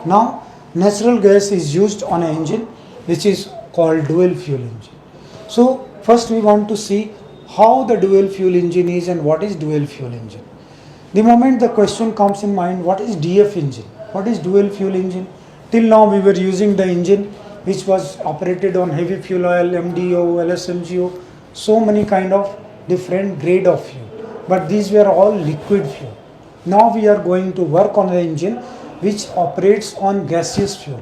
Now natural gas is used on an engine which is called dual fuel engine. So first we want to see how the dual fuel engine is and what is dual fuel engine. The moment the question comes in mind, what is DF engine? What is dual fuel engine? Till now we were using the engine which was operated on heavy fuel oil, MDO, LSMGO, so many kind of different grade of fuel. But these were all liquid fuel. Now we are going to work on the engine which operates on gaseous fuel.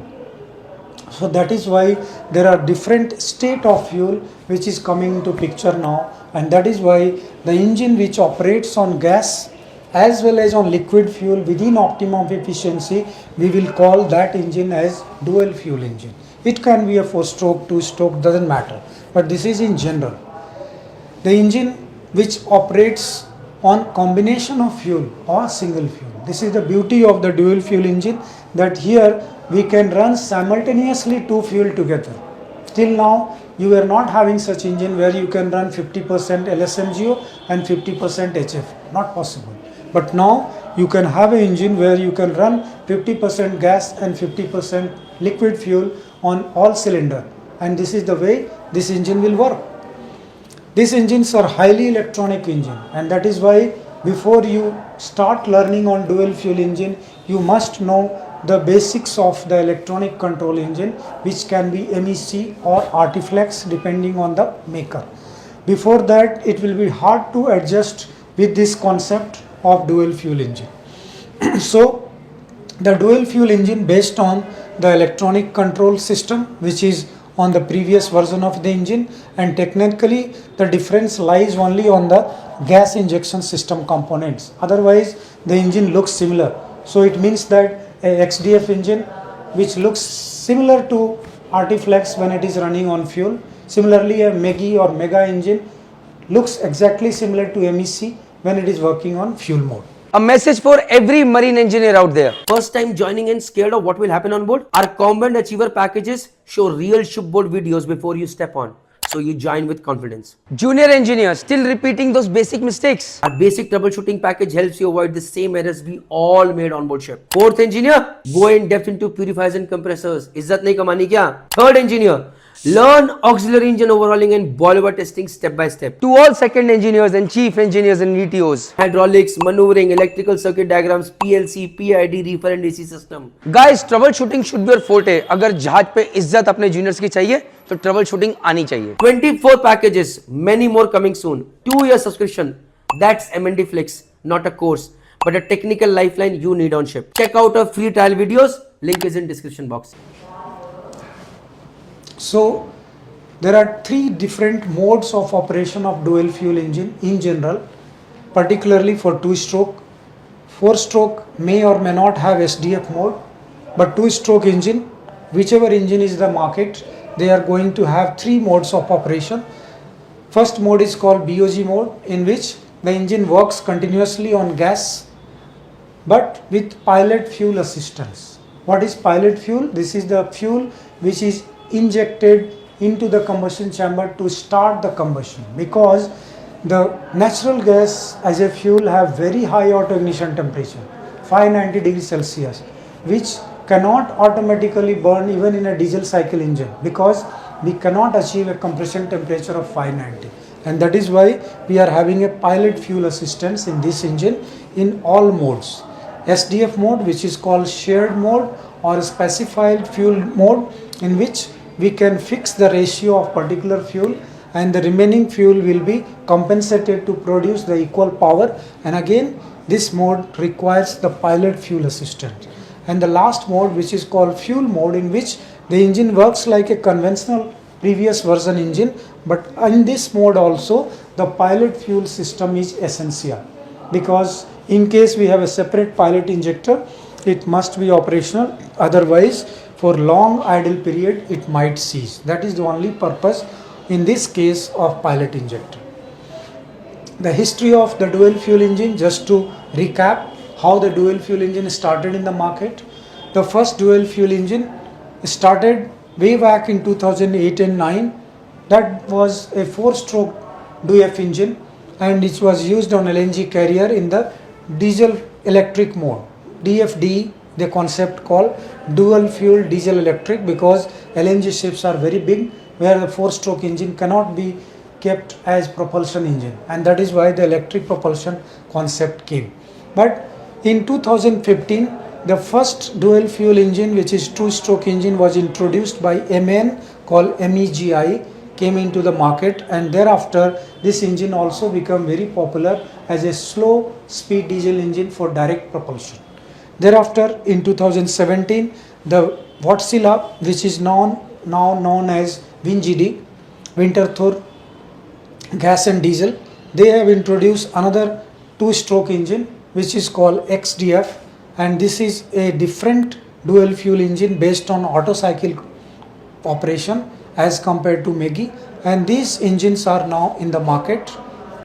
So that is why there are different state of fuel which is coming into picture now, and that is why the engine which operates on gas as well as on liquid fuel within optimum efficiency, we will call that engine as dual fuel engine. It can be a 4-stroke, 2-stroke, doesn't matter, but this is in general. The engine which operates on combination of fuel or single fuel. This is the beauty of the dual fuel engine, that here we can run simultaneously two fuel together. Till now you were not having such engine where you can run 50% LSMGO and 50% HF, not possible. But now you can have an engine where you can run 50% gas and 50% liquid fuel on all cylinder, and this is the way this engine will work. These engines are highly electronic engine, and that is why before you start learning on dual fuel engine, you must know the basics of the electronic control engine, which can be MEC or MNDFLIX depending on the maker. Before that, it will be hard to adjust with this concept of dual fuel engine. So the dual fuel engine based on the electronic control system which is on the previous version of the engine, and technically the difference lies only on the gas injection system components. Otherwise the engine looks similar. So it means that a XDF engine which looks similar to MNDFLIX when it is running on fuel, similarly a MEGI or MEGA engine looks exactly similar to MEC when it is working on fuel mode. A message for every marine engineer out there. First time joining in, scared of what will happen on board? Our Combat Achiever packages show real shipboard videos before you step on, so you join with confidence. Junior engineers still repeating those basic mistakes? Our basic troubleshooting package helps you avoid the same errors we all made on board ship. Fourth engineer, go in depth into purifiers and compressors. Izzat nahi kamani kya? Third engineer, learn auxiliary engine overhauling and boiler testing step by step. To all second engineers and chief engineers and ETOs, hydraulics, maneuvering, electrical circuit diagrams, PLC, PID, reefer and AC system. Guys, troubleshooting should be your forte. अगर जहाज पे इज्जत अपने juniors की चाहिए, तो troubleshooting आनी चाहिए. 24 packages, many more coming soon. 2-year subscription. That's MNDFLIX, not a course, but a technical lifeline you need on ship. Check out our free trial videos. Link is in description box. So there are 3 different modes of operation of dual fuel engine in general, particularly for 2-stroke. 4-stroke may or may not have SDF mode, but 2-stroke engine, whichever engine is the market, they are going to have 3 modes of operation. First mode is called BOG mode, in which the engine works continuously on gas but with pilot fuel assistance. What is pilot fuel? This is the fuel which is injected into the combustion chamber to start the combustion, because the natural gas as a fuel have very high auto ignition temperature, 590 degrees Celsius, which cannot automatically burn even in a diesel cycle engine, because we cannot achieve a compression temperature of 590, and that is why we are having a pilot fuel assistance in this engine in all modes. SDF mode, which is called shared mode or specified fuel mode, in which we can fix the ratio of particular fuel and the remaining fuel will be compensated to produce the equal power, and again this mode requires the pilot fuel assistance. And the last mode, which is called fuel mode, in which the engine works like a conventional previous version engine, but in this mode also the pilot fuel system is essential, because in case we have a separate pilot injector, it must be operational, otherwise for long idle period it might cease. That is the only purpose in this case of pilot injector. The history of the dual fuel engine, just to recap how the dual fuel engine started in the market. The first dual fuel engine started way back in 2008 and 9. That was a 4-stroke DF engine, and it was used on LNG carrier in the diesel electric mode, DFD the concept called dual fuel diesel electric, because LNG ships are very big where the 4-stroke engine cannot be kept as propulsion engine, and that is why the electric propulsion concept came. But in 2015 the first dual fuel engine, which is 2-stroke engine, was introduced by MAN called MEGI, came into the market, and thereafter this engine also became very popular as a slow speed diesel engine for direct propulsion. Thereafter in 2017 the Wärtsilä, which is now known as WinGD, Winterthur Gas and Diesel, they have introduced another 2-stroke engine which is called XDF, and this is a different dual fuel engine based on Otto cycle operation as compared to MEGI, and these engines are now in the market